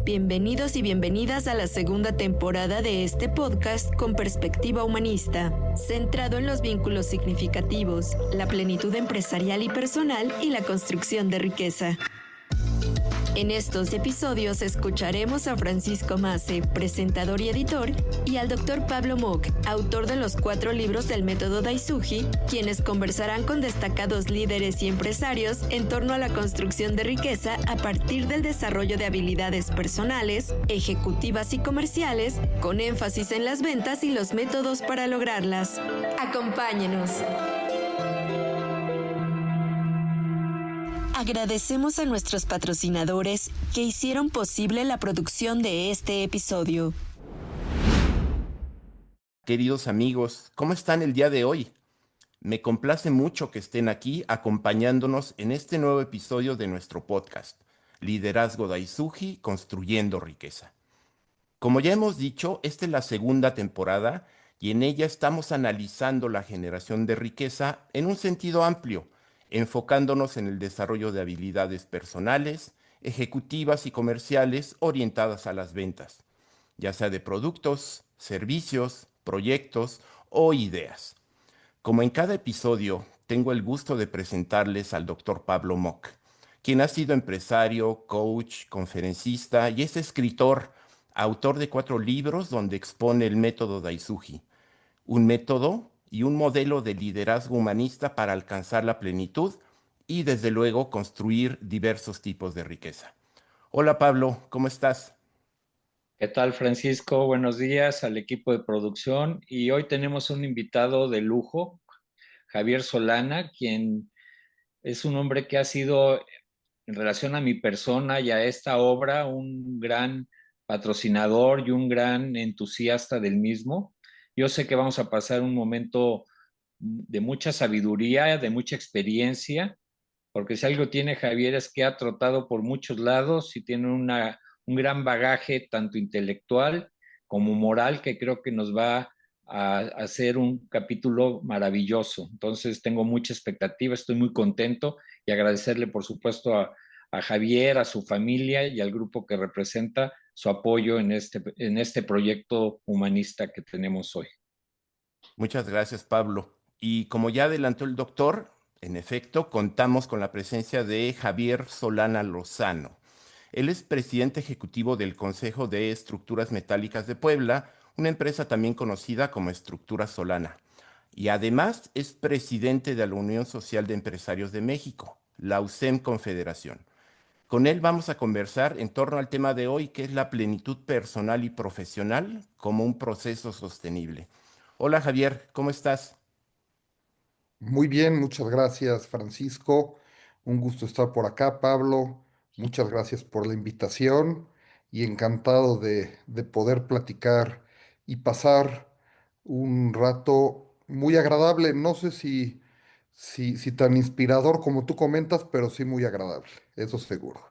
Bienvenidos y bienvenidas a la segunda temporada de este podcast con perspectiva humanista, centrado en los vínculos significativos, la plenitud empresarial y personal y la construcción de riqueza. En estos episodios escucharemos a Francisco Mace, presentador y editor, y al Dr. Pablo Mock, autor de los 4 libros del método Daisuji, quienes conversarán con destacados líderes y empresarios en torno a la construcción de riqueza a partir del desarrollo de habilidades personales, ejecutivas y comerciales, con énfasis en las ventas y los métodos para lograrlas. ¡Acompáñenos! Agradecemos a nuestros patrocinadores que hicieron posible la producción de este episodio. Queridos amigos, ¿cómo están el día de hoy? Me complace mucho que estén aquí acompañándonos en este nuevo episodio de nuestro podcast, Liderazgo Daisuji, Construyendo Riqueza. Como ya hemos dicho, esta es la segunda temporada y en ella estamos analizando la generación de riqueza en un sentido amplio, enfocándonos en el desarrollo de habilidades personales, ejecutivas y comerciales orientadas a las ventas, ya sea de productos, servicios, proyectos o ideas. Como en cada episodio, tengo el gusto de presentarles al Dr. Pablo Mock, quien ha sido empresario, coach, conferencista y es escritor, autor de 4 libros donde expone el método Daisuji, un método y un modelo de liderazgo humanista para alcanzar la plenitud y, desde luego, construir diversos tipos de riqueza. Hola Pablo, ¿cómo estás? ¿Qué tal, Francisco? Buenos días al equipo de producción. Y hoy tenemos un invitado de lujo, Javier Solana, quien es un hombre que ha sido, en relación a mi persona y a esta obra, un gran patrocinador y un gran entusiasta del mismo. Yo sé que vamos a pasar un momento de mucha sabiduría, de mucha experiencia, porque si algo tiene Javier es que ha trotado por muchos lados y tiene un gran bagaje tanto intelectual como moral que creo que nos va a hacer un capítulo maravilloso. Entonces tengo mucha expectativa, estoy muy contento y agradecerle por supuesto a Javier, a su familia y al grupo que representa su apoyo en este proyecto humanista que tenemos hoy. Muchas gracias, Pablo. Y como ya adelantó el doctor, en efecto, contamos con la presencia de Javier Solana Lozano. Él es presidente ejecutivo del Consejo de Estructuras Metálicas de Puebla, una empresa también conocida como Estructura Solana. Y además es presidente de la Unión Social de Empresarios de México, la USEM Confederación. Con él vamos a conversar en torno al tema de hoy, que es la plenitud personal y profesional como un proceso sostenible. Hola Javier, ¿cómo estás? Muy bien, muchas gracias, Francisco. Un gusto estar por acá, Pablo. Muchas gracias por la invitación y encantado de poder platicar y pasar un rato muy agradable. No sé si tan inspirador como tú comentas, pero sí muy agradable, eso seguro.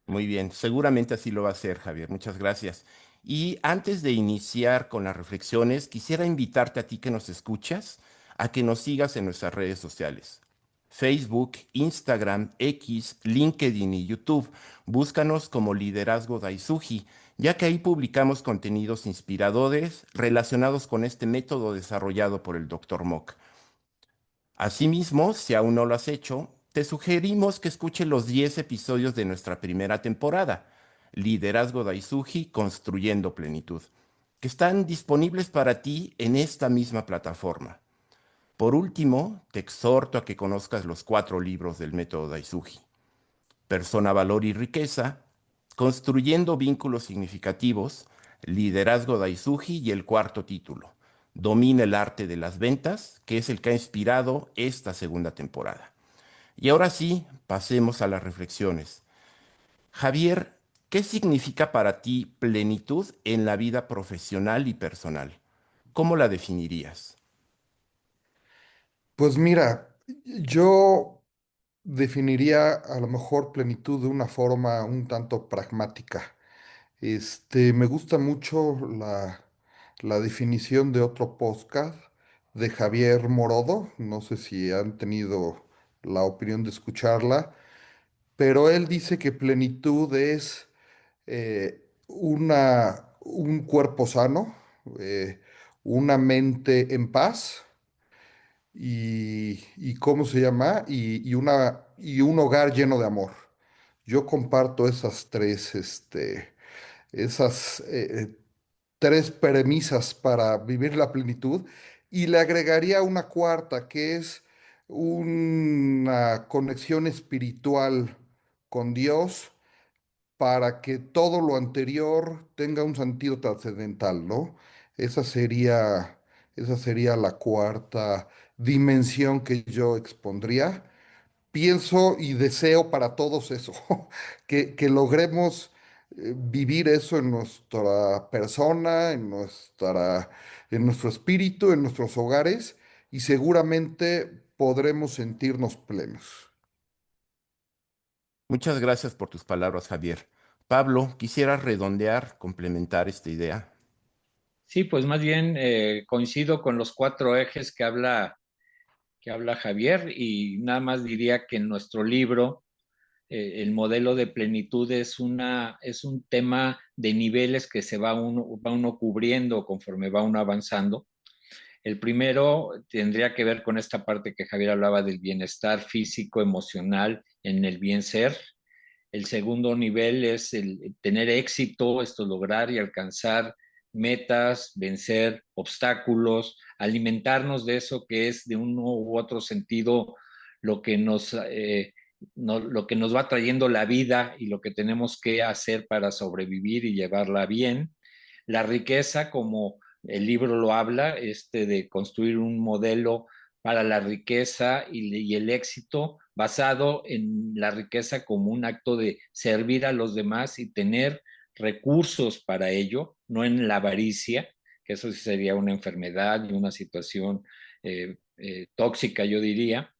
Muy bien, seguramente así lo va a hacer, Javier. Muchas gracias. Y antes de iniciar con las reflexiones, quisiera invitarte a ti que nos escuchas a que nos sigas en nuestras redes sociales. Facebook, Instagram, X, LinkedIn y YouTube. Búscanos como Liderazgo Daisuji, ya que ahí publicamos contenidos inspiradores relacionados con este método desarrollado por el Dr. Mock. Asimismo, si aún no lo has hecho, te sugerimos que escuches los 10 episodios de nuestra primera temporada, Liderazgo Daisuji, Construyendo Plenitud, que están disponibles para ti en esta misma plataforma. Por último, te exhorto a que conozcas los 4 libros del método Daisuji: Persona, Valor y Riqueza, Construyendo Vínculos Significativos, Liderazgo Daisuji y el 4º título, Domina el Arte de las Ventas, que es el que ha inspirado esta segunda temporada. Y ahora sí, pasemos a las reflexiones. Javier, ¿qué significa para ti plenitud en la vida profesional y personal? ¿Cómo la definirías? Pues mira, yo definiría a lo mejor plenitud de una forma un tanto pragmática. Me gusta mucho la definición de otro podcast de Javier Morodo. No sé si han tenido la opinión de escucharla, pero él dice que plenitud es un cuerpo sano, una mente en paz y ¿cómo se llama? Y un hogar lleno de amor. Yo comparto esas tres premisas para vivir la plenitud y le agregaría una cuarta, que es una conexión espiritual con Dios para que todo lo anterior tenga un sentido trascendental, ¿no? Esa sería, esa sería la cuarta dimensión que yo expondría. Pienso y deseo para todos eso, que logremos vivir eso en nuestra persona, en nuestro espíritu, en nuestros hogares, y seguramente podremos sentirnos plenos. Muchas gracias por tus palabras, Javier. Pablo, quisiera redondear, complementar esta idea. Sí, pues más bien coincido con los cuatro ejes que habla Javier y nada más diría que en nuestro libro el modelo de plenitud es un tema de niveles que va uno cubriendo conforme va uno avanzando. El primero tendría que ver con esta parte que Javier hablaba del bienestar físico, emocional, en el bien ser. El segundo nivel es el tener éxito, esto lograr y alcanzar metas, vencer obstáculos, alimentarnos de eso que es de uno u otro sentido lo que lo que nos va trayendo la vida y lo que tenemos que hacer para sobrevivir y llevarla bien. La riqueza, como el libro lo habla, de construir un modelo para la riqueza y el éxito basado en la riqueza como un acto de servir a los demás y tener recursos para ello, no en la avaricia, que eso sí sería una enfermedad y una situación tóxica, yo diría,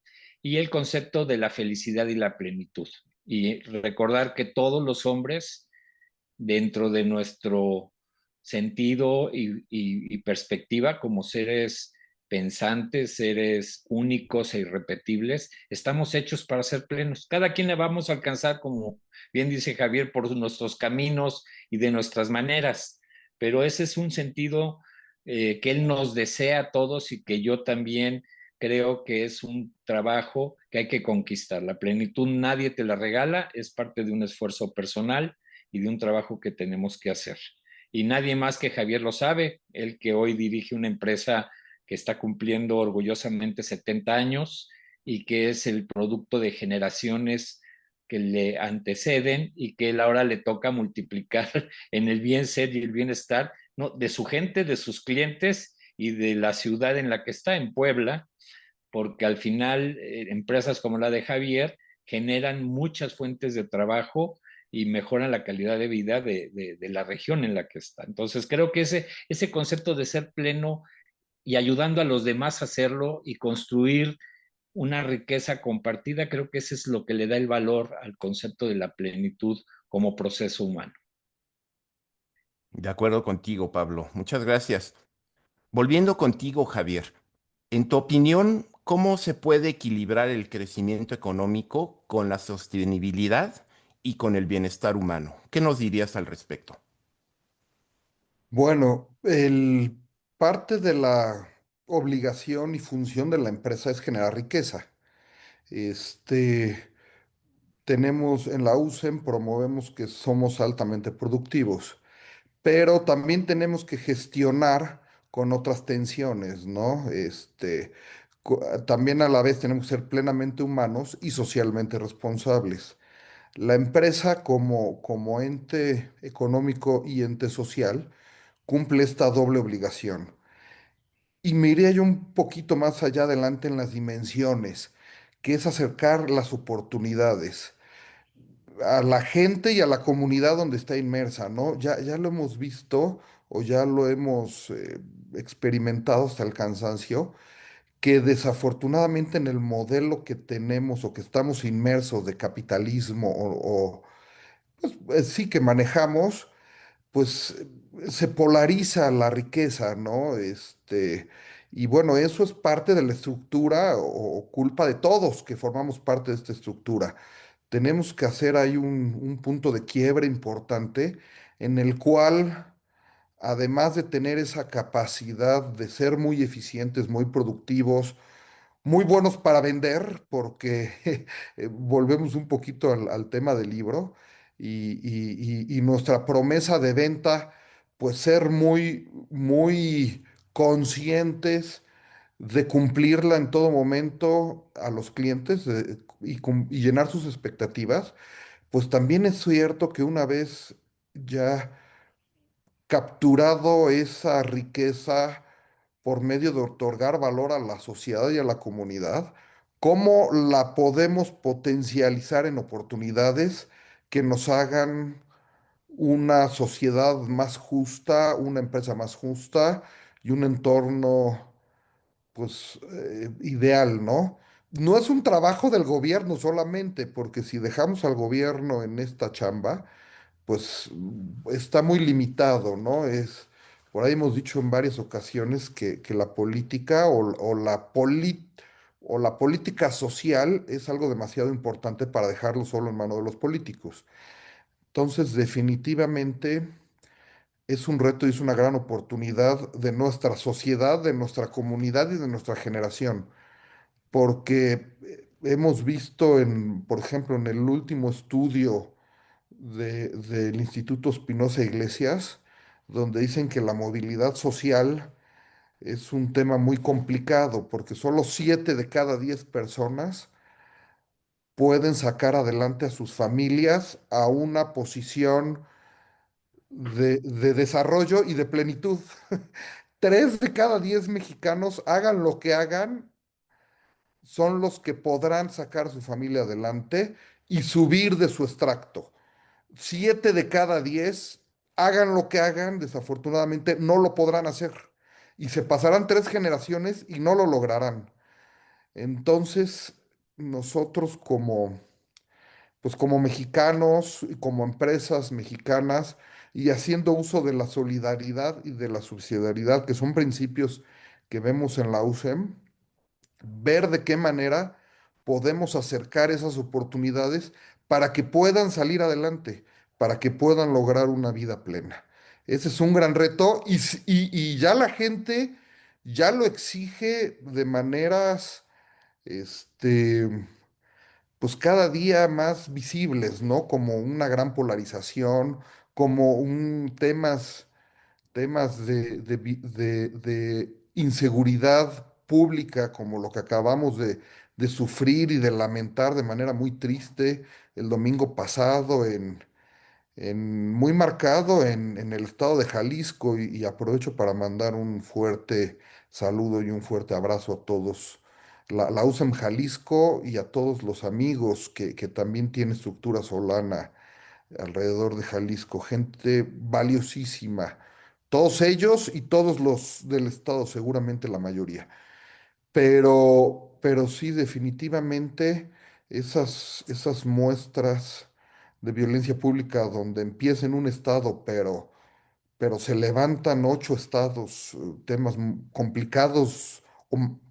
y el concepto de la felicidad y la plenitud. Y recordar que todos los hombres, dentro de nuestro sentido y perspectiva como seres pensantes, seres únicos e irrepetibles, estamos hechos para ser plenos. Cada quien le vamos a alcanzar, como bien dice Javier, por nuestros caminos y de nuestras maneras, pero ese es un sentido que Él nos desea a todos y que yo también creo que es un trabajo que hay que conquistar. La plenitud nadie te la regala, es parte de un esfuerzo personal y de un trabajo que tenemos que hacer. Y nadie más que Javier lo sabe, él que hoy dirige una empresa que está cumpliendo orgullosamente 70 años y que es el producto de generaciones que le anteceden y que él ahora le toca multiplicar en el bien ser y el bienestar, ¿no?, de su gente, de sus clientes y de la ciudad en la que está, en Puebla, porque al final empresas como la de Javier generan muchas fuentes de trabajo y mejoran la calidad de vida de la región en la que está. Entonces, creo que ese concepto de ser pleno y ayudando a los demás a hacerlo y construir una riqueza compartida, creo que ese es lo que le da el valor al concepto de la plenitud como proceso humano. De acuerdo contigo, Pablo. Muchas gracias. Volviendo contigo, Javier. En tu opinión, ¿cómo se puede equilibrar el crecimiento económico con la sostenibilidad y con el bienestar humano? ¿Qué nos dirías al respecto? Bueno, parte de la obligación y función de la empresa es generar riqueza. Este, tenemos en la USEM, promovemos que somos altamente productivos, pero también tenemos que gestionar con otras tensiones, ¿no? También a la vez tenemos que ser plenamente humanos y socialmente responsables. La empresa como ente económico y ente social cumple esta doble obligación. Y me iría yo un poquito más allá adelante en las dimensiones, que es acercar las oportunidades a la gente y a la comunidad donde está inmersa, ¿no? Ya lo hemos visto o ya lo hemos experimentado hasta el cansancio, que desafortunadamente en el modelo que tenemos o que estamos inmersos de capitalismo sí que manejamos, pues se polariza la riqueza, ¿no? Y bueno, eso es parte de la estructura o culpa de todos que formamos parte de esta estructura. tenemos que hacer ahí un punto de quiebre importante en el cual, además de tener esa capacidad de ser muy eficientes, muy productivos, muy buenos para vender, porque volvemos un poquito al tema del libro y nuestra promesa de venta, pues ser muy, muy conscientes de cumplirla en todo momento a los clientes y llenar sus expectativas, pues también es cierto que una vez ya capturado esa riqueza por medio de otorgar valor a la sociedad y a la comunidad, ¿cómo la podemos potencializar en oportunidades que nos hagan una sociedad más justa, una empresa más justa y un entorno, pues, ideal, ¿no? No es un trabajo del gobierno solamente, porque si dejamos al gobierno en esta chamba, pues está muy limitado, ¿no? Por ahí hemos dicho en varias ocasiones que la política o la política social es algo demasiado importante para dejarlo solo en manos de los políticos. Entonces, definitivamente es un reto y es una gran oportunidad de nuestra sociedad, de nuestra comunidad y de nuestra generación, porque hemos visto por ejemplo, en el último estudio del Instituto Espinosa Iglesias, donde dicen que la movilidad social es un tema muy complicado porque solo 7 de cada 10 personas pueden sacar adelante a sus familias a una posición de desarrollo y de plenitud. 3 de cada 10 mexicanos, hagan lo que hagan, son los que podrán sacar a su familia adelante y subir de su extracto. 7 de cada 10, hagan lo que hagan, desafortunadamente no lo podrán hacer. Y se pasarán 3 generaciones y no lo lograrán. Entonces, nosotros pues como mexicanos y como empresas mexicanas y haciendo uso de la solidaridad y de la subsidiariedad, que son principios que vemos en la UCEM, ver de qué manera podemos acercar esas oportunidades para que puedan salir adelante, para que puedan lograr una vida plena. Ese es un gran reto y ya la gente ya lo exige de maneras, este, pues cada día más visibles, ¿no? Como una gran polarización, como temas de inseguridad pública, como lo que acabamos de sufrir y de lamentar de manera muy triste el domingo pasado, muy marcado en el estado de Jalisco, y aprovecho para mandar un fuerte saludo y un fuerte abrazo a todos. La USAM Jalisco y a todos los amigos que también tiene estructura Solana alrededor de Jalisco, gente valiosísima, todos ellos y todos los del estado, seguramente la mayoría. Pero sí, definitivamente esas muestras de violencia pública donde empieza en un estado, pero se levantan 8 estados, temas complicados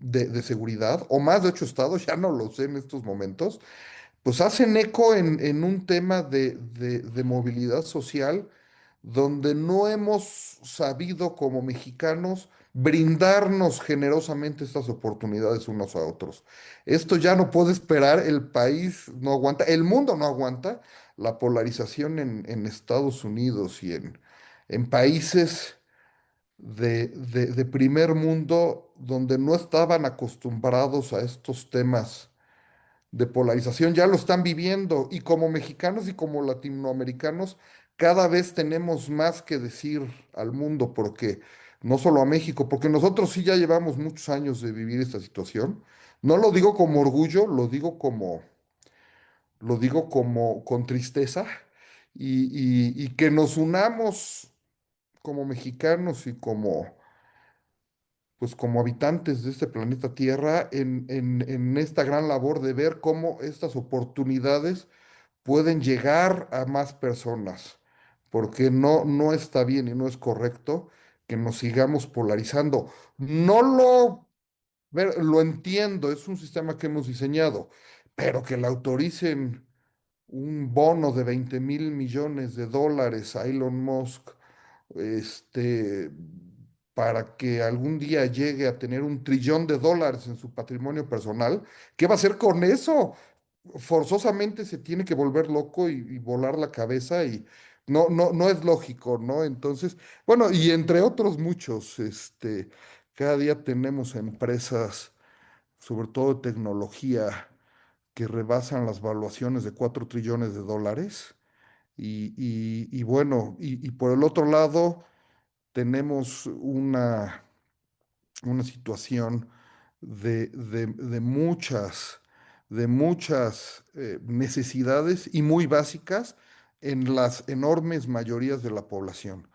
de seguridad, o más de 8 estados, ya no lo sé en estos momentos, pues hacen eco en un tema de movilidad social donde no hemos sabido como mexicanos brindarnos generosamente estas oportunidades unos a otros. Esto ya no puede esperar, el país no aguanta, el mundo no aguanta la polarización en Estados Unidos y en países de primer mundo donde no estaban acostumbrados a estos temas de polarización, ya lo están viviendo y como mexicanos y como latinoamericanos cada vez tenemos más que decir al mundo, porque no solo a México, porque nosotros sí ya llevamos muchos años de vivir esta situación. No lo digo como orgullo, lo digo como con tristeza y que nos unamos como mexicanos y como habitantes de este planeta Tierra en esta gran labor de ver cómo estas oportunidades pueden llegar a más personas, porque no está bien y no es correcto que nos sigamos polarizando. No lo entiendo, es un sistema que hemos diseñado, pero que la autoricen un bono de 20 mil millones de dólares a Elon Musk, este, para que algún día llegue a tener 1 trillón de dólares en su patrimonio personal, ¿qué va a hacer con eso? Forzosamente se tiene que volver loco y volar la cabeza y no es lógico, ¿no? Entonces, bueno, y entre otros muchos, cada día tenemos empresas, sobre todo de tecnología, que rebasan las valuaciones de 4 trillones de dólares. Y bueno, y por el otro lado, tenemos una situación de muchas necesidades y muy básicas en las enormes mayorías de la población.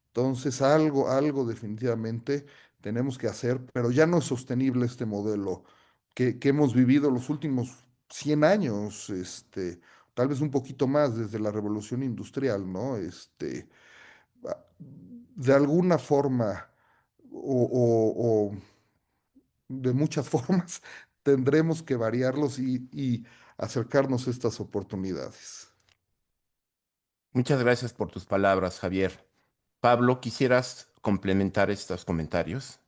Entonces, algo definitivamente tenemos que hacer, pero ya no es sostenible este modelo que hemos vivido los últimos 100 años, tal vez un poquito más desde la revolución industrial, ¿no? De alguna forma o de muchas formas tendremos que variarlos y acercarnos a estas oportunidades. Muchas gracias por tus palabras, Javier. Pablo, ¿quisieras complementar estos comentarios?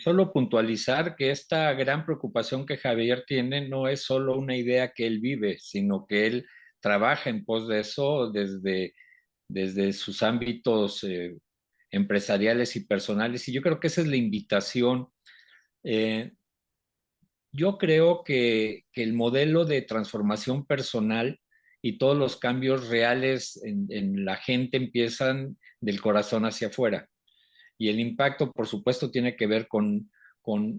Solo puntualizar que esta gran preocupación que Javier tiene no es solo una idea que él vive, sino que él trabaja en pos de eso desde sus ámbitos empresariales y personales. Y yo creo que esa es la invitación. Eh, yo creo que el modelo de transformación personal y todos los cambios reales en la gente empiezan del corazón hacia afuera. Y el impacto, por supuesto, tiene que ver con, con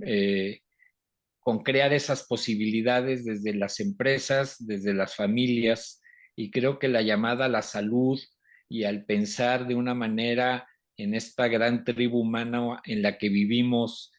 crear esas posibilidades desde las empresas, desde las familias, y creo que la llamada a la salud y al pensar de una manera en esta gran tribu humana en la que vivimos,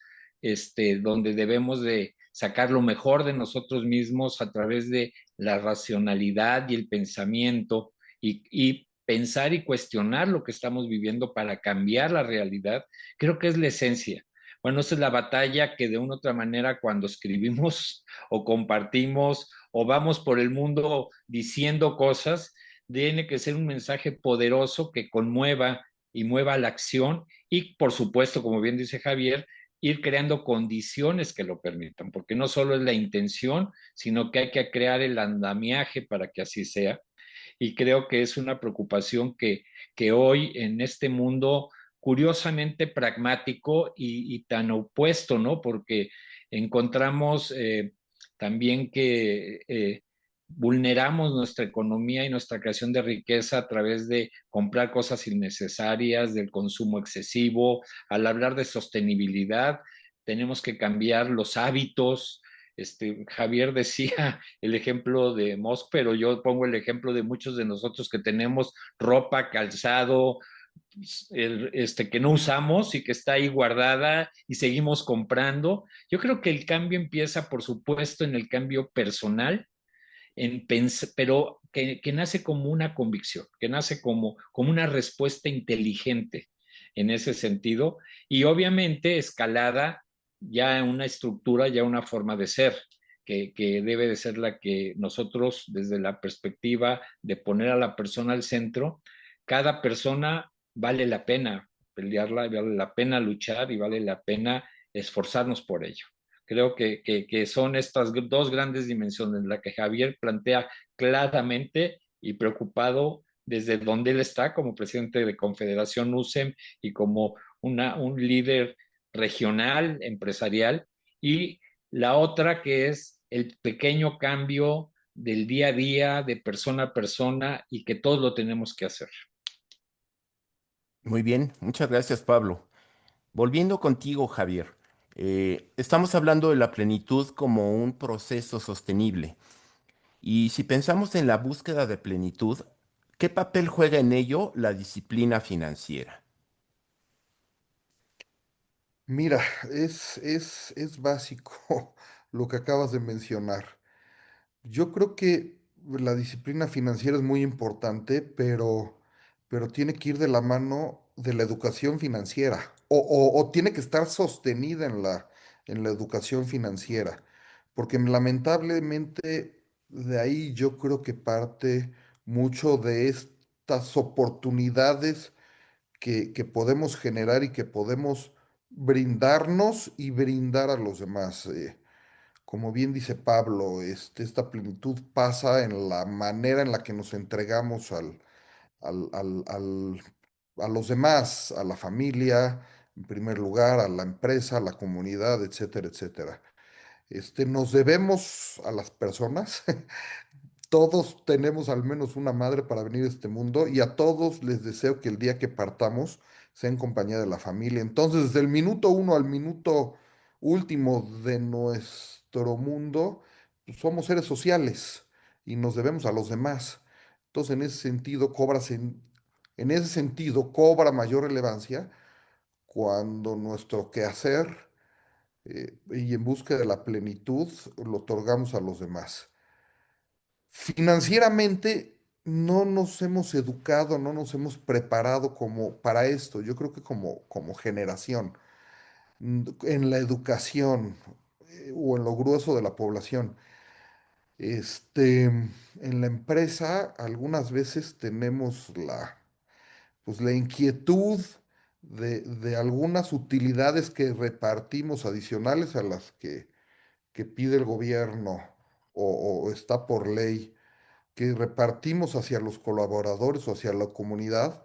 donde debemos de sacar lo mejor de nosotros mismos a través de la racionalidad y el pensamiento y pensar y cuestionar lo que estamos viviendo para cambiar la realidad, creo que es la esencia. Bueno, esa es la batalla que de una u otra manera cuando escribimos o compartimos o vamos por el mundo diciendo cosas, tiene que ser un mensaje poderoso que conmueva y mueva la acción y, por supuesto, como bien dice Javier, ir creando condiciones que lo permitan, porque no solo es la intención, sino que hay que crear el andamiaje para que así sea. Y creo que es una preocupación que hoy en este mundo curiosamente pragmático y tan opuesto, ¿no? Porque encontramos también que vulneramos nuestra economía y nuestra creación de riqueza a través de comprar cosas innecesarias, del consumo excesivo. Al hablar de sostenibilidad, tenemos que cambiar los hábitos. Javier decía el ejemplo de Musk, pero yo pongo el ejemplo de muchos de nosotros que tenemos ropa, calzado, que no usamos y que está ahí guardada y seguimos comprando. Yo creo que el cambio empieza, por supuesto, en el cambio personal, pero que nace como una convicción, que nace como una respuesta inteligente en ese sentido y obviamente escalada ya en una estructura, ya una forma de ser. Que debe de ser la que nosotros, desde la perspectiva de poner a la persona al centro, cada persona vale la pena pelearla, vale la pena luchar y vale la pena esforzarnos por ello. Creo que son estas dos grandes dimensiones, la que Javier plantea claramente y preocupado desde donde él está como presidente de Confederación USEM y como un líder regional, empresarial, y la otra que es el pequeño cambio del día a día, de persona a persona, y que todos lo tenemos que hacer. Muy bien, muchas gracias, Pablo. Volviendo contigo, Javier, estamos hablando de la plenitud como un proceso sostenible. Y si pensamos en la búsqueda de plenitud, ¿qué papel juega en ello la disciplina financiera? Mira, es básico lo que acabas de mencionar. Yo creo que la disciplina financiera es muy importante, pero tiene que ir de la mano de la educación financiera o tiene que estar sostenida en la educación financiera, porque lamentablemente de ahí yo creo que parte mucho de estas oportunidades que podemos generar y que podemos brindarnos y brindar a los demás. Como bien dice Pablo, esta plenitud pasa en la manera en la que nos entregamos al- al- al- a los demás, a la familia, en primer lugar, a la empresa, a la comunidad, etcétera, etcétera. Nos debemos a las personas. Todos tenemos al menos una madre para venir a este mundo y a todos les deseo que el día que partamos sea en compañía de la familia. Entonces, desde el minuto uno al minuto último de nuestro mundo, pues, somos seres sociales y nos debemos a los demás. Entonces, en ese sentido, cobra mayor relevancia cuando nuestro quehacer y en busca de la plenitud lo otorgamos a los demás. Financieramente no nos hemos educado, no nos hemos preparado como para esto. Yo creo que como generación, en la educación o en lo grueso de la población. En la empresa algunas veces tenemos pues la inquietud de algunas utilidades que repartimos adicionales a las que pide el gobierno o está por ley que repartimos hacia los colaboradores o hacia la comunidad,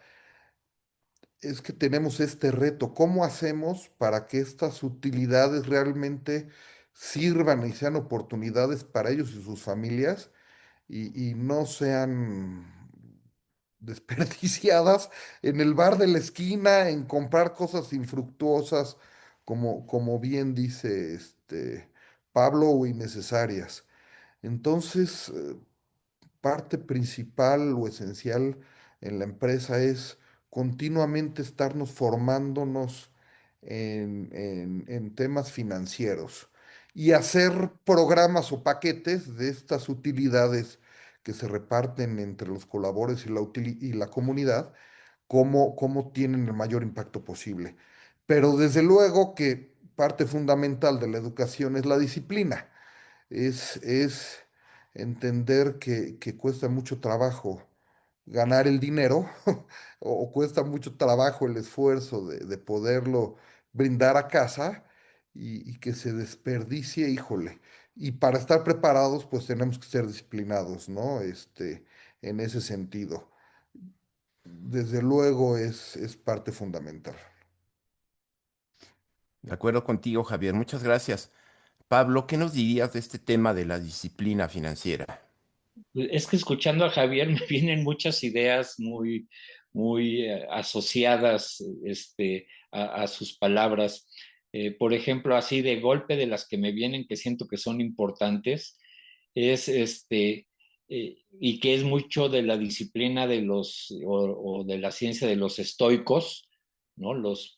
es que tenemos este reto. ¿Cómo hacemos para que estas utilidades realmente sirvan y sean oportunidades para ellos y sus familias y no sean desperdiciadas en el bar de la esquina, en comprar cosas infructuosas, como bien dice Pablo, o innecesarias? Entonces, parte principal o esencial en la empresa es continuamente estarnos formándonos en temas financieros y hacer programas o paquetes de estas utilidades que se reparten entre los colaboradores y la comunidad, cómo tienen el mayor impacto posible. Pero desde luego que parte fundamental de la educación es la disciplina, es entender que cuesta mucho trabajo ganar el dinero o cuesta mucho trabajo el esfuerzo de poderlo brindar a casa y que se desperdicie, híjole. Y para estar preparados, pues tenemos que ser disciplinados, ¿no? En ese sentido. Desde luego es parte fundamental. De acuerdo contigo, Javier. Muchas gracias. Pablo, ¿qué nos dirías de este tema de la disciplina financiera? Es que escuchando a Javier me vienen muchas ideas muy asociadas a sus palabras. Por ejemplo, así de golpe de las que me vienen, que siento que son importantes, es y que es mucho de la disciplina de o de la ciencia de los estoicos, ¿no? Los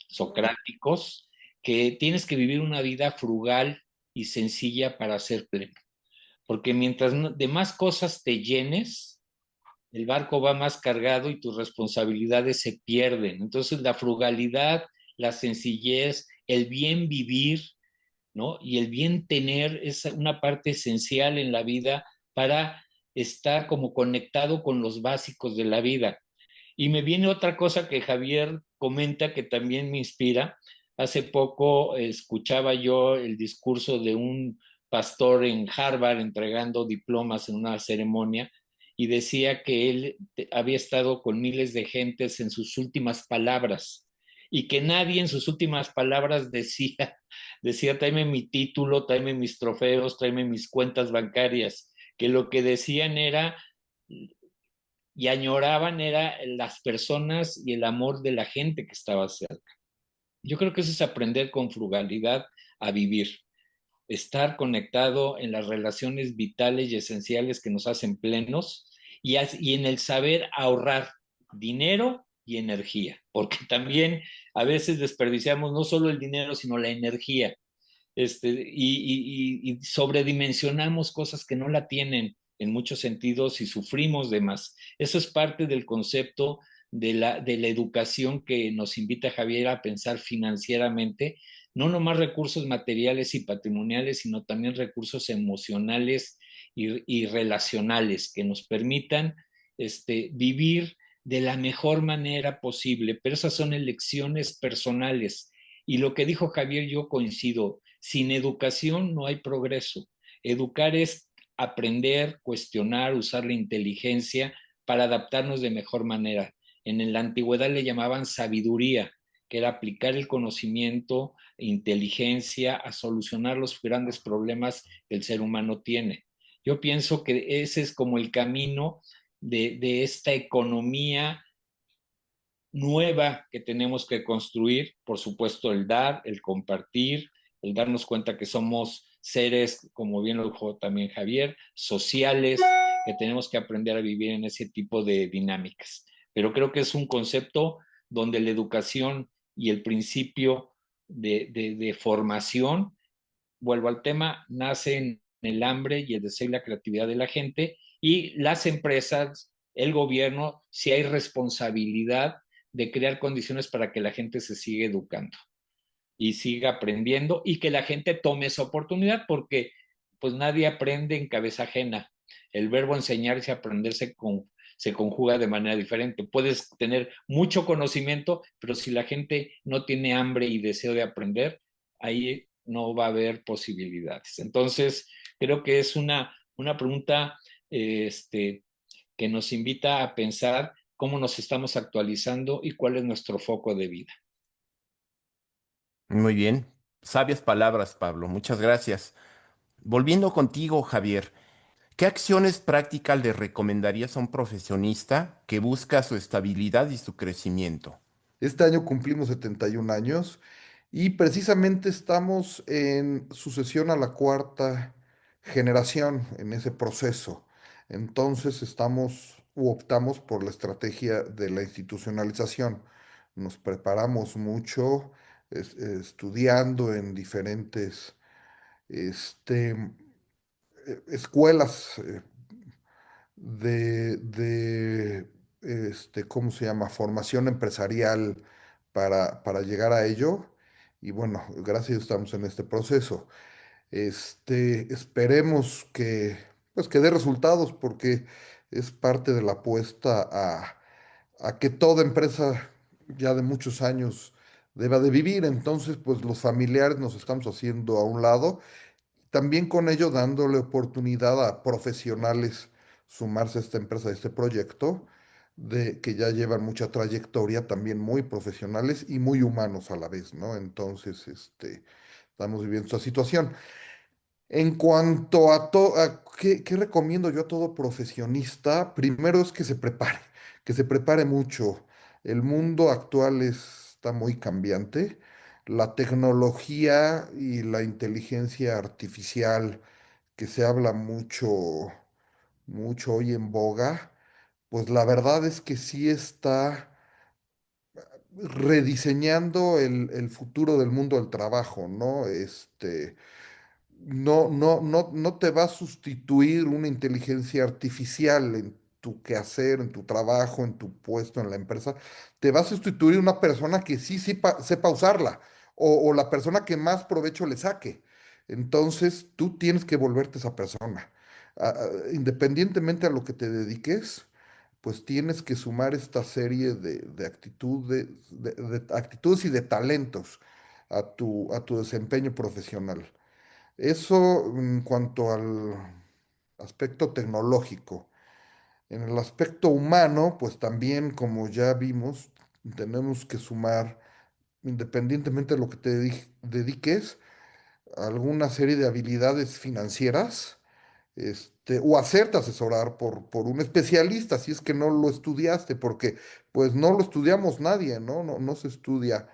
socráticos, que tienes que vivir una vida frugal y sencilla para ser pleno, porque mientras de más cosas te llenes, el barco va más cargado y tus responsabilidades se pierden. Entonces la frugalidad, la sencillez, el bien vivir, ¿no? Y el bien tener es una parte esencial en la vida para estar como conectado con los básicos de la vida. Y me viene otra cosa que Javier comenta que también me inspira. Hace poco escuchaba yo el discurso de un pastor en Harvard entregando diplomas en una ceremonia y decía que él había estado con miles de gentes en sus últimas palabras y que nadie en sus últimas palabras decía, tráeme mi título, tráeme mis trofeos, tráeme mis cuentas bancarias, que lo que decían era y añoraban era las personas y el amor de la gente que estaba cerca. Yo creo que eso es aprender con frugalidad a vivir, estar conectado en las relaciones vitales y esenciales que nos hacen plenos y en el saber ahorrar dinero y energía, porque también a veces desperdiciamos no solo el dinero, sino la energía, y sobredimensionamos cosas que no la tienen en muchos sentidos y sufrimos de más. Eso es parte del concepto de la educación que nos invita Javier a pensar financieramente, no nomás recursos materiales y patrimoniales, sino también recursos emocionales y relacionales que nos permitan vivir de la mejor manera posible, pero esas son elecciones personales. Y lo que dijo Javier, yo coincido, sin educación no hay progreso. Educar es aprender, cuestionar, usar la inteligencia para adaptarnos de mejor manera. En la antigüedad le llamaban sabiduría, que era aplicar el conocimiento e inteligencia a solucionar los grandes problemas que el ser humano tiene. Yo pienso que ese es como el camino de esta economía nueva que tenemos que construir, por supuesto el dar, el compartir, el darnos cuenta que somos seres, como bien lo dijo también Javier, sociales, que tenemos que aprender a vivir en ese tipo de dinámicas. Pero creo que es un concepto donde la educación y el principio de formación, vuelvo al tema, nace en el hambre y el deseo y la creatividad de la gente, y las empresas, el gobierno, si hay responsabilidad de crear condiciones para que la gente se siga educando y siga aprendiendo y que la gente tome esa oportunidad, porque pues nadie aprende en cabeza ajena. El verbo enseñarse y aprender se conjuga de manera diferente. Puedes tener mucho conocimiento, pero si la gente no tiene hambre y deseo de aprender, ahí no va a haber posibilidades. Entonces, creo que es una pregunta que nos invita a pensar cómo nos estamos actualizando y cuál es nuestro foco de vida. Muy bien. Sabias palabras, Pablo. Muchas gracias. Volviendo contigo, Javier, ¿qué acciones prácticas le recomendarías a un profesionista que busca su estabilidad y su crecimiento? Este año cumplimos 71 años y precisamente estamos en sucesión a la cuarta generación en ese proceso. Entonces estamos u optamos por la estrategia de la institucionalización. Nos preparamos mucho estudiando en diferentes este, escuelas ¿cómo se llama? Formación empresarial para llegar a ello. Y bueno, gracias a Dios estamos en este proceso. Esperemos pues, que dé resultados porque es parte de la apuesta a que toda empresa ya de muchos años deba de vivir. Entonces, pues los familiares nos estamos haciendo a un lado, también con ello dándole oportunidad a profesionales sumarse a esta empresa, a este proyecto, que ya llevan mucha trayectoria, también muy profesionales y muy humanos a la vez, ¿no? Entonces, estamos viviendo esta situación. En cuanto a qué recomiendo yo a todo profesionista, primero es que se prepare mucho. El mundo actual está muy cambiante. La tecnología y la inteligencia artificial, que se habla mucho hoy en boga, pues la verdad es que sí está rediseñando el futuro del mundo del trabajo, ¿no? No te va a sustituir una inteligencia artificial en tu quehacer, en tu trabajo, en tu puesto en la empresa. Te va a sustituir una persona que sí sepa usarla o la persona que más provecho le saque. Entonces, tú tienes que volverte esa persona. Independientemente a lo que te dediques, pues tienes que sumar esta serie de de actitudes y de talentos a tu desempeño profesional. Eso en cuanto al aspecto tecnológico. En el aspecto humano, pues también, como ya vimos, tenemos que sumar, independientemente de lo que te dediques, alguna serie de habilidades financieras, o hacerte asesorar por un especialista, si es que no lo estudiaste, porque pues no lo estudiamos nadie, ¿no? No se estudia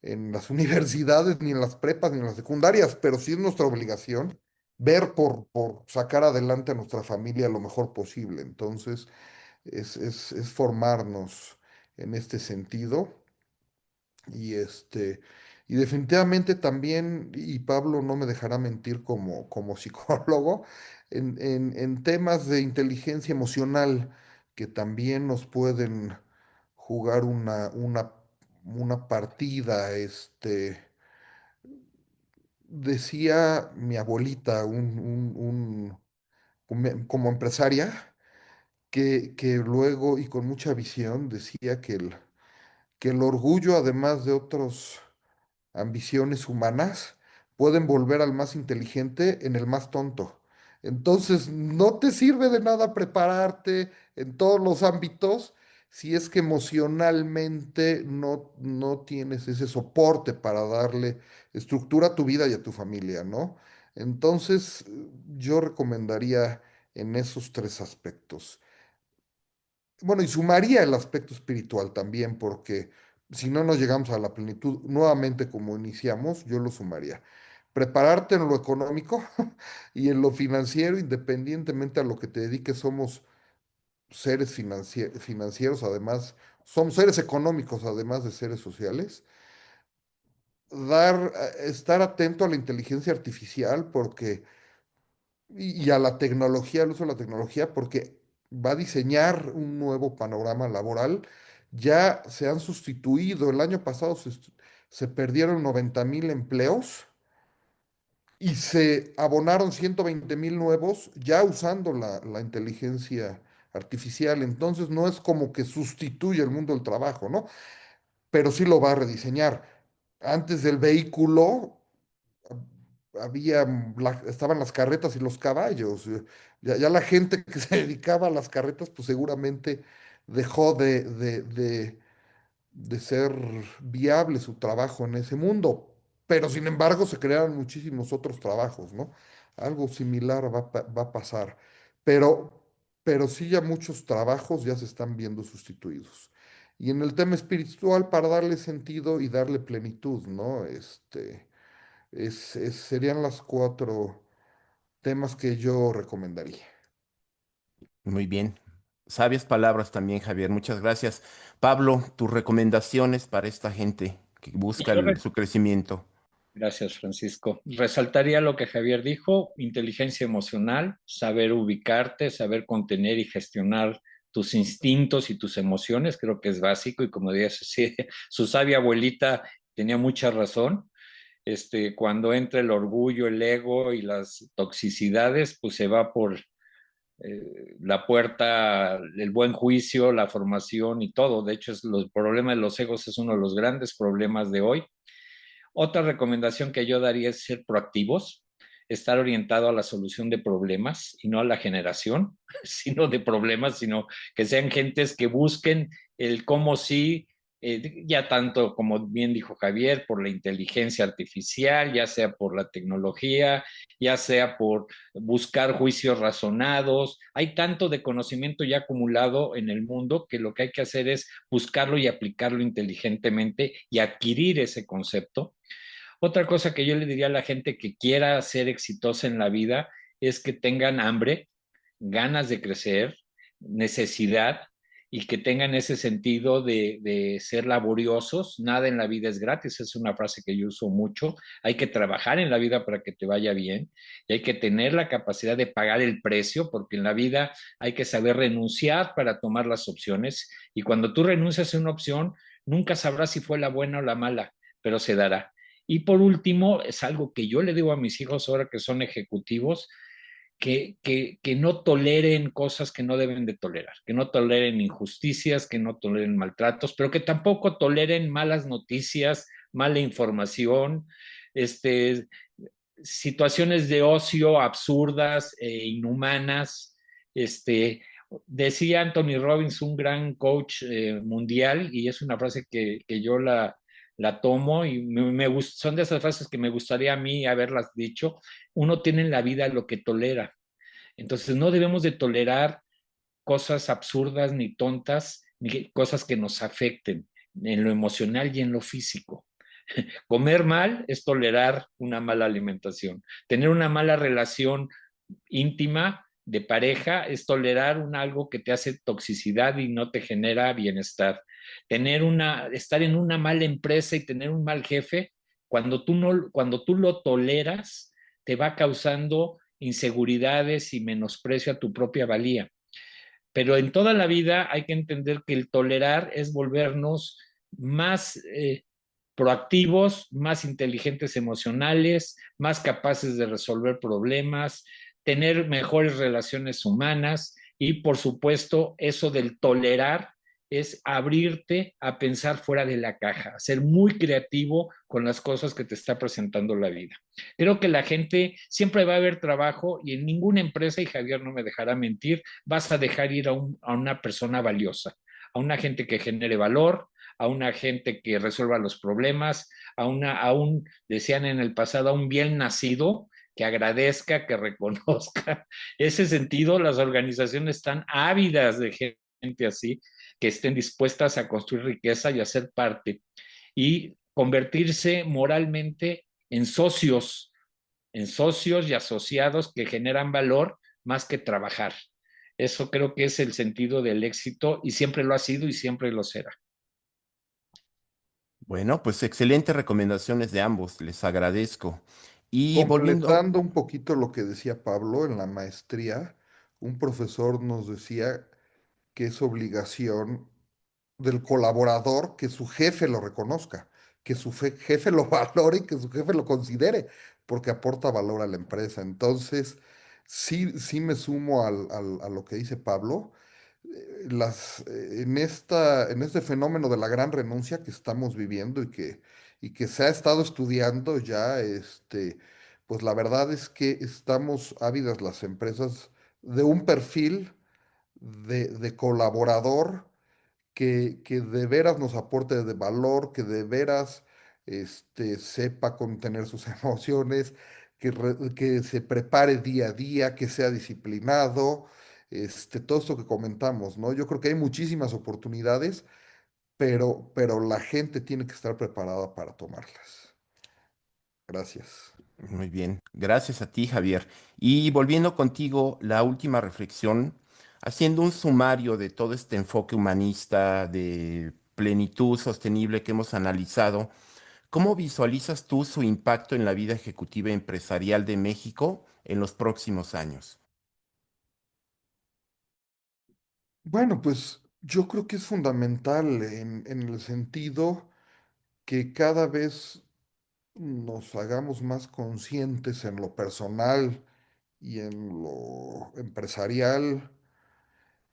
en las universidades, ni en las prepas, ni en las secundarias, pero sí es nuestra obligación ver por sacar adelante a nuestra familia lo mejor posible. Entonces, es formarnos en este sentido. Y y definitivamente también, y Pablo no me dejará mentir como psicólogo, en temas de inteligencia emocional que también nos pueden jugar una partida. Decía mi abuelita, como empresaria, que luego y con mucha visión decía que el orgullo, además de otras ambiciones humanas, pueden volver al más inteligente en el más tonto. Entonces, no te sirve de nada prepararte en todos los ámbitos si es que emocionalmente no tienes ese soporte para darle estructura a tu vida y a tu familia, ¿no? Entonces, yo recomendaría en esos tres aspectos. Bueno, y sumaría el aspecto espiritual también, porque si no nos llegamos a la plenitud nuevamente como iniciamos, yo lo sumaría. Prepararte en lo económico y en lo financiero, independientemente a lo que te dediques, somos seres financieros, además, somos seres económicos, además de seres sociales. Estar atento a la inteligencia artificial, porque y a la tecnología, al uso de la tecnología, porque va a diseñar un nuevo panorama laboral. Ya se han sustituido, el año pasado se perdieron 90,000 empleos y se abonaron 120,000 nuevos ya usando la inteligencia artificial. Entonces no es como que sustituye el mundo del trabajo, ¿no? Pero sí lo va a rediseñar. Antes del vehículo estaban las carretas y los caballos. Ya la gente que se dedicaba a las carretas, pues seguramente dejó de ser viable su trabajo en ese mundo. Pero sin embargo se crearon muchísimos otros trabajos, ¿no? Algo similar va a pasar. Pero, pero sí ya muchos trabajos ya se están viendo sustituidos. Y en el tema espiritual, para darle sentido y darle plenitud, ¿no? Serían las cuatro temas que yo recomendaría. Muy bien. Sabias palabras también, Javier. Muchas gracias. Pablo, tus recomendaciones para esta gente que busca Yo su crecimiento. Gracias, Francisco. Resaltaría lo que Javier dijo: inteligencia emocional, saber ubicarte, saber contener y gestionar tus instintos y tus emociones, creo que es básico y como decía su sabia abuelita tenía mucha razón. Cuando entra el orgullo, el ego y las toxicidades, pues se va por la puerta, el buen juicio, la formación y todo. De hecho, el problema de los egos es uno de los grandes problemas de hoy. Otra recomendación que yo daría es ser proactivos, estar orientado a la solución de problemas y no a la generación, sino de problemas, sino que sean gentes que busquen el cómo sí, ya tanto como bien dijo Javier, por la inteligencia artificial, ya sea por la tecnología, ya sea por buscar juicios razonados. Hay tanto de conocimiento ya acumulado en el mundo que lo que hay que hacer es buscarlo y aplicarlo inteligentemente y adquirir ese concepto. Otra cosa que yo le diría a la gente que quiera ser exitosa en la vida es que tengan hambre, ganas de crecer, necesidad y que tengan ese sentido de ser laboriosos. Nada en la vida es gratis, es una frase que yo uso mucho. Hay que trabajar en la vida para que te vaya bien y hay que tener la capacidad de pagar el precio, porque en la vida hay que saber renunciar para tomar las opciones, y cuando tú renuncias a una opción, nunca sabrás si fue la buena o la mala, pero se dará. Y por último, es algo que yo le digo a mis hijos ahora que son ejecutivos: que no toleren cosas que no deben de tolerar, que no toleren injusticias, que no toleren maltratos, pero que tampoco toleren malas noticias, mala información, este, situaciones de ocio absurdas e inhumanas. Decía Anthony Robbins, un gran coach mundial, y es una frase que yo la tomo y son de esas frases que me gustaría a mí haberlas dicho: uno tiene en la vida lo que tolera. Entonces no debemos de tolerar cosas absurdas ni tontas, ni cosas que nos afecten en lo emocional y en lo físico. Comer mal es tolerar una mala alimentación. Tener una mala relación íntima de pareja es tolerar algo que te hace toxicidad y no te genera bienestar. Estar en una mala empresa y tener un mal jefe, cuando tú lo toleras, te va causando inseguridades y menosprecio a tu propia valía. Pero en toda la vida hay que entender que el tolerar es volvernos más proactivos, más inteligentes emocionales, más capaces de resolver problemas, tener mejores relaciones humanas y, por supuesto, eso del tolerar es abrirte a pensar fuera de la caja, ser muy creativo con las cosas que te está presentando la vida. Creo que la gente siempre va a haber trabajo y en ninguna empresa, y Javier no me dejará mentir, vas a dejar ir a una persona valiosa, a una gente que genere valor, a una gente que resuelva los problemas, a un, decían en el pasado, a un bien nacido que agradezca, que reconozca. Ese sentido, las organizaciones están ávidas de gente así, que estén dispuestas a construir riqueza y a ser parte y convertirse moralmente en socios y asociados que generan valor más que trabajar. Eso creo que es el sentido del éxito y siempre lo ha sido y siempre lo será. Bueno, pues excelentes recomendaciones de ambos, les agradezco. Y volviendo, Completando un poquito lo que decía Pablo en la maestría, un profesor nos decía que es obligación del colaborador que su jefe lo reconozca, que su jefe lo valore y que su jefe lo considere, porque aporta valor a la empresa. Entonces, sí me sumo a lo que dice Pablo. En este fenómeno de la gran renuncia que estamos viviendo y que se ha estado estudiando ya, pues la verdad es que estamos ávidas las empresas de un perfil de colaborador que de veras nos aporte de valor, que de veras sepa contener sus emociones, que se prepare día a día, que sea disciplinado, todo esto que comentamos, ¿no? Yo creo que hay muchísimas oportunidades, pero la gente tiene que estar preparada para tomarlas. Gracias. muy bien, gracias a ti, Javier. Y volviendo contigo, la última reflexión, haciendo un sumario de todo este enfoque humanista de plenitud sostenible que hemos analizado, ¿cómo visualizas tú su impacto en la vida ejecutiva y empresarial de México en los próximos años? Bueno, pues yo creo que es fundamental en el sentido que cada vez nos hagamos más conscientes en lo personal y en lo empresarial,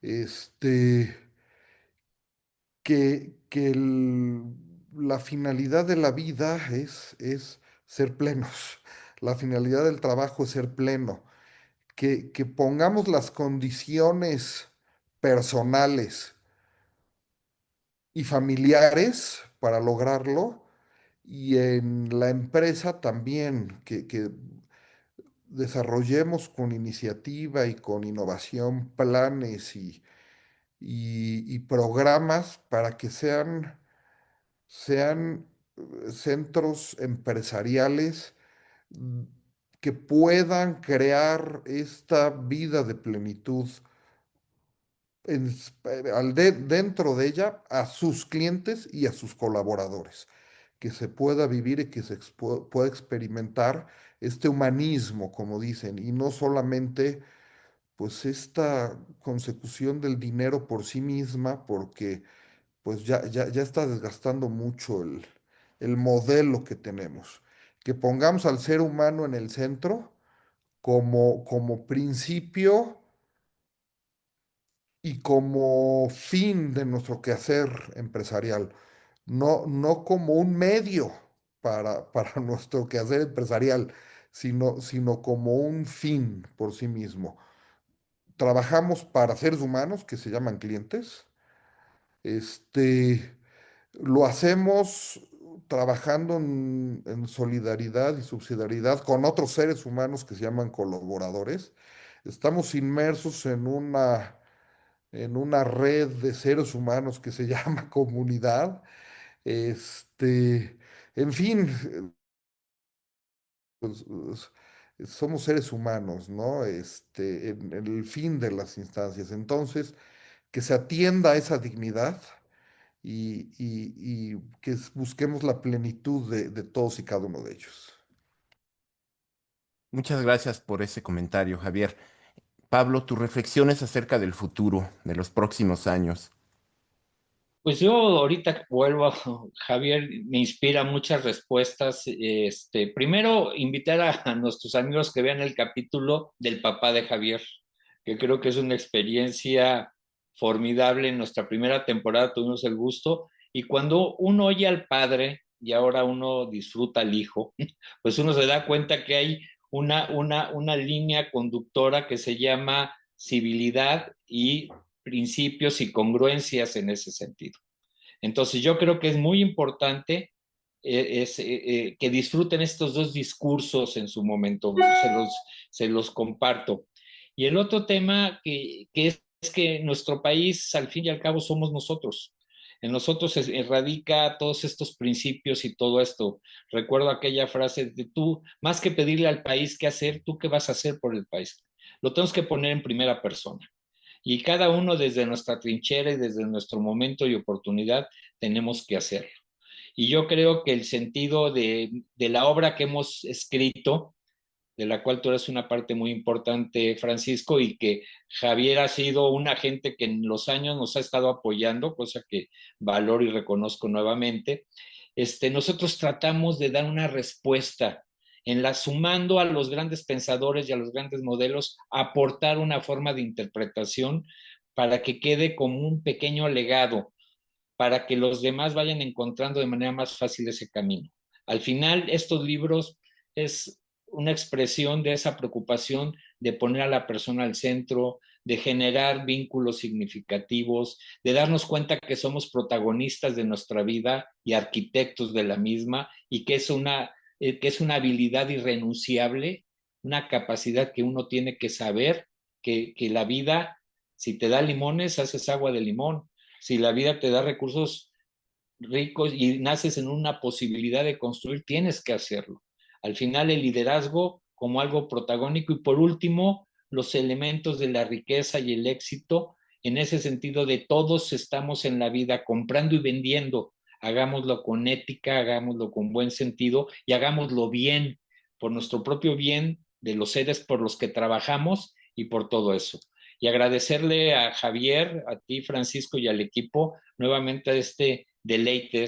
este, la finalidad de la vida es ser plenos. La finalidad del trabajo es ser pleno. Que pongamos las condiciones personales y familiares para lograrlo y en la empresa también, que desarrollemos con iniciativa y con innovación planes y programas para que sean centros empresariales mm, que puedan crear esta vida de plenitud dentro de ella a sus clientes y a sus colaboradores, que se pueda vivir y que pueda experimentar este humanismo, como dicen, y no solamente pues esta consecución del dinero por sí misma, porque pues ya está desgastando mucho el modelo que tenemos. Que pongamos al ser humano en el centro como principio y como fin de nuestro quehacer empresarial, no como un medio para nuestro quehacer empresarial, sino como un fin por sí mismo. Trabajamos para seres humanos que se llaman clientes. Este, lo hacemos trabajando en solidaridad y subsidiariedad con otros seres humanos que se llaman colaboradores. Estamos inmersos en una red de seres humanos que se llama comunidad. Este, en fin, pues, somos seres humanos, ¿no? En el fin de las instancias. Entonces, que se atienda a esa dignidad y que busquemos la plenitud de todos y cada uno de ellos. Muchas gracias por ese comentario, Javier. Pablo, tus reflexiones acerca del futuro, de los próximos años. Pues yo ahorita vuelvo, Javier, me inspira muchas respuestas. Primero, invitar a nuestros amigos que vean el capítulo del papá de Javier, que creo que es una experiencia formidable. En nuestra primera temporada tuvimos el gusto, y cuando uno oye al padre y ahora uno disfruta al hijo, pues uno se da cuenta que hay una línea conductora que se llama civilidad y principios y congruencias en ese sentido. Entonces yo creo que es muy importante que disfruten estos dos discursos en su momento, se los comparto. Y el otro tema es que nuestro país, al fin y al cabo, somos nosotros. En nosotros radica todos estos principios y todo esto. Recuerdo aquella frase de tú, más que pedirle al país qué hacer, tú qué vas a hacer por el país. Lo tenemos que poner en primera persona. Y cada uno desde nuestra trinchera y desde nuestro momento y oportunidad tenemos que hacerlo. Y yo creo que el sentido de la obra que hemos escrito, de la cual tú eres una parte muy importante, Francisco, y que Javier ha sido un agente que en los años nos ha estado apoyando, cosa que valoro y reconozco nuevamente. Nosotros tratamos de dar una respuesta en la sumando a los grandes pensadores y a los grandes modelos, aportar una forma de interpretación para que quede como un pequeño legado, para que los demás vayan encontrando de manera más fácil ese camino. Al final, estos libros es una expresión de esa preocupación de poner a la persona al centro, de generar vínculos significativos, de darnos cuenta que somos protagonistas de nuestra vida y arquitectos de la misma, y que es una habilidad irrenunciable, una capacidad que uno tiene que saber que la vida, si te da limones, haces agua de limón. Si la vida te da recursos ricos y naces en una posibilidad de construir, tienes que hacerlo. Al final, el liderazgo como algo protagónico, y por último, los elementos de la riqueza y el éxito, en ese sentido de todos estamos en la vida comprando y vendiendo. Hagámoslo con ética, hagámoslo con buen sentido y hagámoslo bien, por nuestro propio bien, de los seres por los que trabajamos y por todo eso. Y agradecerle a Javier, a ti, Francisco, y al equipo nuevamente este deleite,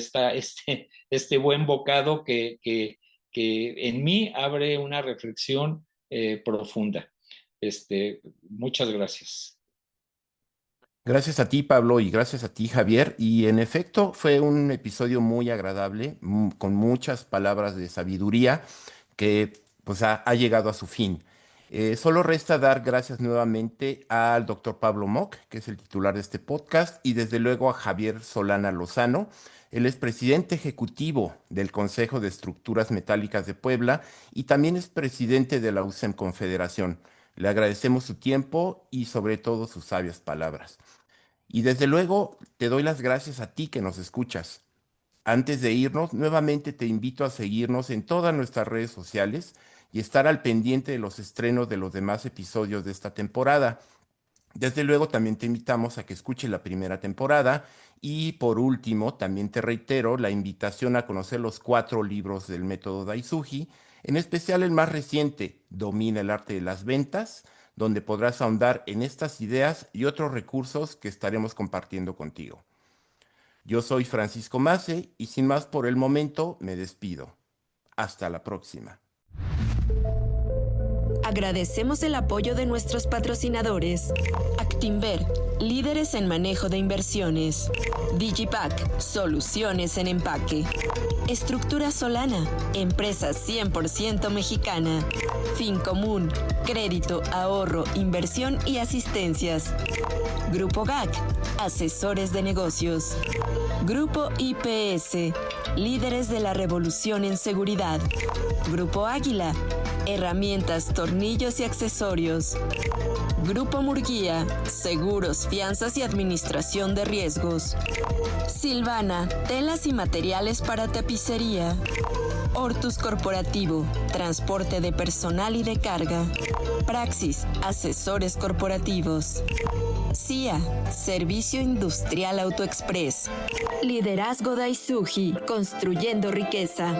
este buen bocado que en mí abre una reflexión profunda. Muchas gracias. Gracias a ti, Pablo, y gracias a ti, Javier. Y en efecto, fue un episodio muy agradable, con muchas palabras de sabiduría que pues ha llegado a su fin. Solo resta dar gracias nuevamente al doctor Pablo Mock, que es el titular de este podcast, y desde luego a Javier Solana Lozano. Él es presidente ejecutivo del Consejo de Estructuras Metálicas de Puebla y también es presidente de la USEM Confederación. Le agradecemos su tiempo y sobre todo sus sabias palabras. Y desde luego te doy las gracias a ti que nos escuchas. Antes de irnos, nuevamente te invito a seguirnos en todas nuestras redes sociales y estar al pendiente de los estrenos de los demás episodios de esta temporada. Desde luego también te invitamos a que escuches la primera temporada y por último también te reitero la invitación a conocer los 4 libros del método Daisuji, en especial el más reciente, Domina el arte de las ventas, donde podrás ahondar en estas ideas y otros recursos que estaremos compartiendo contigo. Yo soy Francisco Mace y sin más por el momento me despido. Hasta la próxima. Agradecemos el apoyo de nuestros patrocinadores. Actinver, líderes en manejo de inversiones. Digipack, soluciones en empaque. Estructura Solana, empresa 100% mexicana. Fincomún, crédito, ahorro, inversión y asistencias. Grupo GAC, asesores de negocios. Grupo IPS, líderes de la revolución en seguridad. Grupo Águila, herramientas, tornillos y accesorios. Grupo Murguía, seguros, fianzas y administración de riesgos. Silvana, telas y materiales para tapicería. Hortus Corporativo, transporte de personal y de carga. Praxis, asesores corporativos. CIA, Servicio Industrial AutoExpress. Liderazgo Daisuji, construyendo riqueza.